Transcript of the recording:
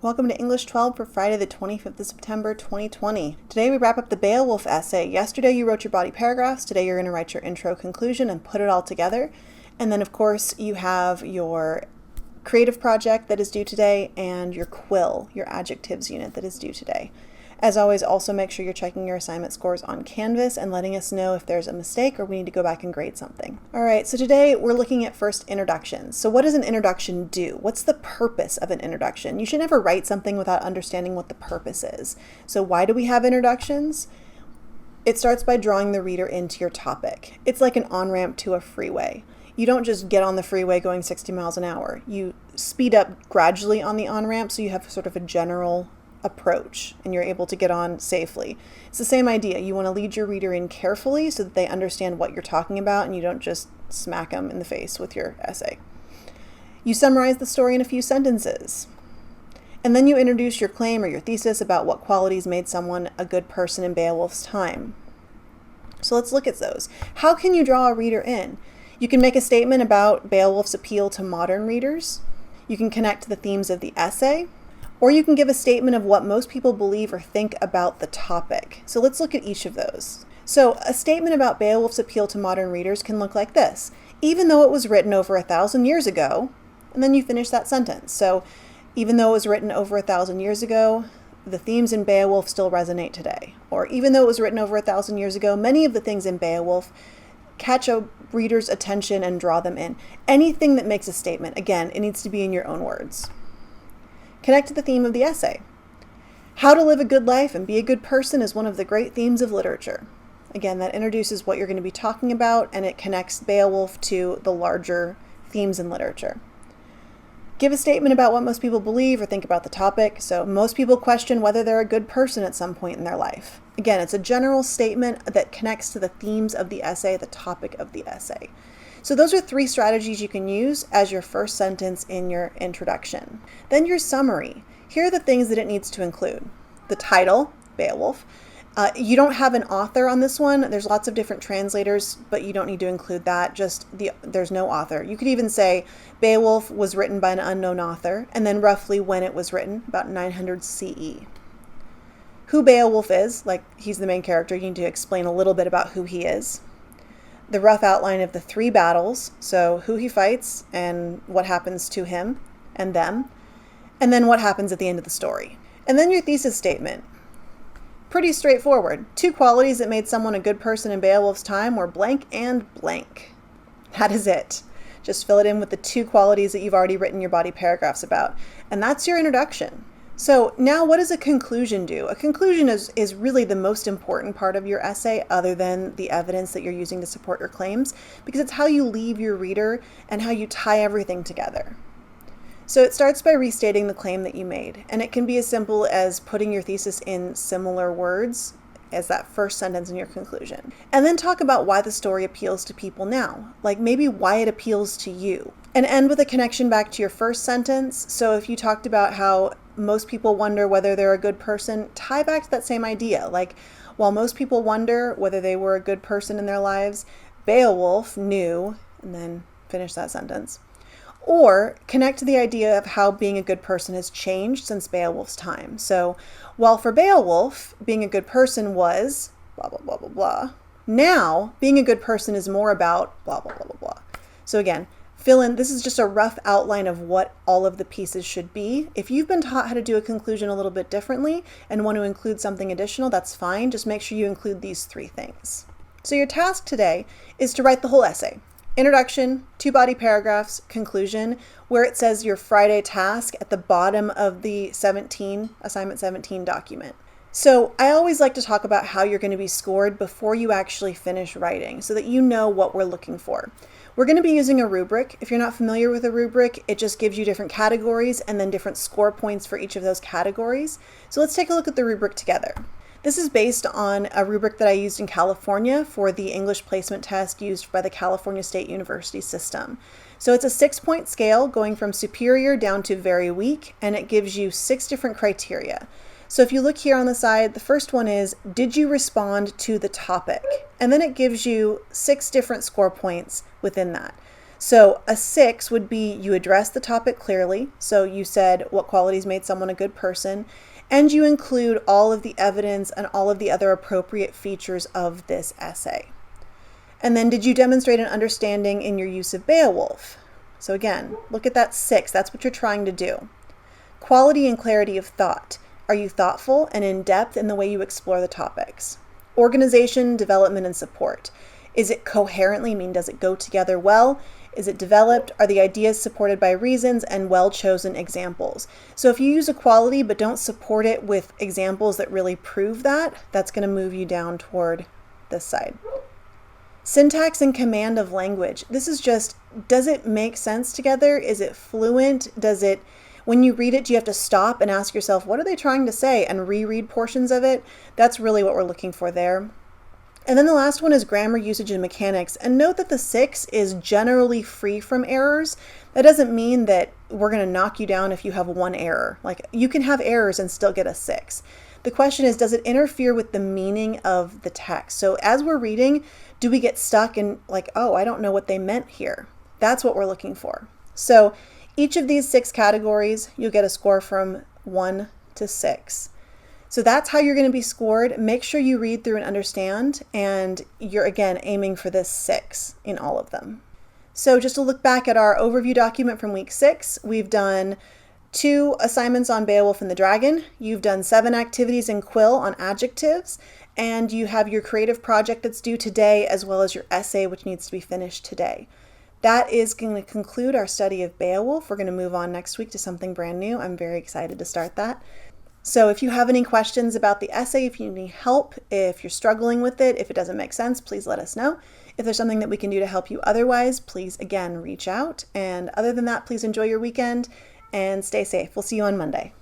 Welcome to English 12 for Friday the 25th of September 2020. Today we wrap up the Beowulf essay. Yesterday you wrote your body paragraphs, today you're going to write your intro conclusion and put it all together. And then of course you have your creative project that is due today and your quill, your adjectives unit that is due today. As always, also make sure you're checking your assignment scores on Canvas and letting us know if there's a mistake or we need to go back and grade something. All right, so today we're looking at first introductions. So what does an introduction do? What's the purpose of an introduction? You should never write something without understanding what the purpose is. So why do we have introductions? It starts by drawing the reader into your topic. It's like an on-ramp to a freeway. You don't just get on the freeway going 60 miles an hour. You speed up gradually on the on-ramp so you have sort of a general approach and you're able to get on safely. It's the same idea. You want to lead your reader in carefully so that they understand what you're talking about and you don't just smack them in the face with your essay. You summarize the story in a few sentences. And then you introduce your claim or your thesis about what qualities made someone a good person in Beowulf's time. So let's look at those. How can you draw a reader in? You can make a statement about Beowulf's appeal to modern readers. You can connect to the themes of the essay. Or you can give a statement of what most people believe or think about the topic. So let's look at each of those. So a statement about Beowulf's appeal to modern readers can look like this. Even though it was written over 1,000 years ago, and then you finish that sentence. So even though it was written over 1,000 years ago, the themes in Beowulf still resonate today. Or even though it was written over 1,000 years ago, many of the things in Beowulf catch a reader's attention and draw them in. Anything that makes a statement, again, it needs to be in your own words. Connect to the theme of the essay. How to live a good life and be a good person is one of the great themes of literature. Again, that introduces what you're going to be talking about and it connects Beowulf to the larger themes in literature. Give a statement about what most people believe or think about the topic. So most people question whether they're a good person at some point in their life. Again, it's a general statement that connects to the themes of the essay, the topic of the essay. So those are 3 strategies you can use as your first sentence in your introduction. Then your summary. Here are the things that it needs to include. The title, Beowulf. You don't have an author on this one. There's lots of different translators, but you don't need to include that. There's no author. You could even say Beowulf was written by an unknown author, and then roughly when it was written, about 900 CE. Who Beowulf is, like he's the main character, you need to explain a little bit about who he is. The rough outline of the 3 battles, so who he fights and what happens to him and them, and then what happens at the end of the story. And then your thesis statement. Pretty straightforward. 2 qualities that made someone a good person in Beowulf's time were blank and blank. That is it. Just fill it in with the 2 qualities that you've already written your body paragraphs about. And that's your introduction. So now what does a conclusion do? A conclusion is really the most important part of your essay other than the evidence that you're using to support your claims, because it's how you leave your reader and how you tie everything together. So it starts by restating the claim that you made, and it can be as simple as putting your thesis in similar words as that first sentence in your conclusion. And then talk about why the story appeals to people now, like maybe why it appeals to you. And end with a connection back to your first sentence. So if you talked about how most people wonder whether they're a good person, tie back to that same idea. Like, while most people wonder whether they were a good person in their lives, Beowulf knew, and then finish that sentence. Or connect to the idea of how being a good person has changed since Beowulf's time. So while for Beowulf, being a good person was blah, blah, blah, blah, blah, now being a good person is more about blah, blah, blah, blah, blah. So again, fill in, this is just a rough outline of what all of the pieces should be. If you've been taught how to do a conclusion a little bit differently and want to include something additional, that's fine. Just make sure you include these 3 things. So your task today is to write the whole essay. Introduction, 2 body paragraphs, conclusion, where it says your Friday task at the bottom of the assignment 17 document. So I always like to talk about how you're going to be scored before you actually finish writing so that you know what we're looking for. We're going to be using a rubric. If you're not familiar with a rubric, it just gives you different categories and then different score points for each of those categories. So let's take a look at the rubric together. This is based on a rubric that I used in California for the English placement test used by the California State University system. So it's a 6-point scale going from superior down to very weak, and it gives you 6 different criteria. So if you look here on the side, the first one is, did you respond to the topic? And then it gives you 6 different score points within that. So a 6 would be you address the topic clearly. So you said what qualities made someone a good person, and you include all of the evidence and all of the other appropriate features of this essay. And then did you demonstrate an understanding in your use of Beowulf? So again, look at that 6. That's what you're trying to do. Quality and clarity of thought. Are you thoughtful and in depth in the way you explore the topics? Organization, development, and support. Is it coherently, does it go together well? Is it developed? Are the ideas supported by reasons and well-chosen examples? So if you use a quality but don't support it with examples that really prove that, that's going to move you down toward this side. Syntax and command of language. This is just, does it make sense together? Is it fluent? When you read it, do you have to stop and ask yourself, what are they trying to say, and reread portions of it? That's really what we're looking for there. And then the last one is grammar, usage, and mechanics. And note that the 6 is generally free from errors. That doesn't mean that we're going to knock you down if you have one error. Like, you can have errors and still get a 6. The question is, does it interfere with the meaning of the text? So as we're reading, do we get stuck in like, oh, I don't know what they meant here? That's what we're looking for. So each of these 6 categories, you'll get a score from 1 to 6. So that's how you're going to be scored. Make sure you read through and understand, and you're again aiming for this 6 in all of them. So just to look back at our overview document from week 6, we've done 2 assignments on Beowulf and the Dragon. You've done 7 activities in Quill on adjectives, and you have your creative project that's due today, as well as your essay, which needs to be finished today. That is going to conclude our study of Beowulf. We're going to move on next week to something brand new. I'm very excited to start that. So if you have any questions about the essay, if you need help, if you're struggling with it, if it doesn't make sense, please let us know. If there's something that we can do to help you otherwise, please again reach out. And other than that, please enjoy your weekend and stay safe. We'll see you on Monday.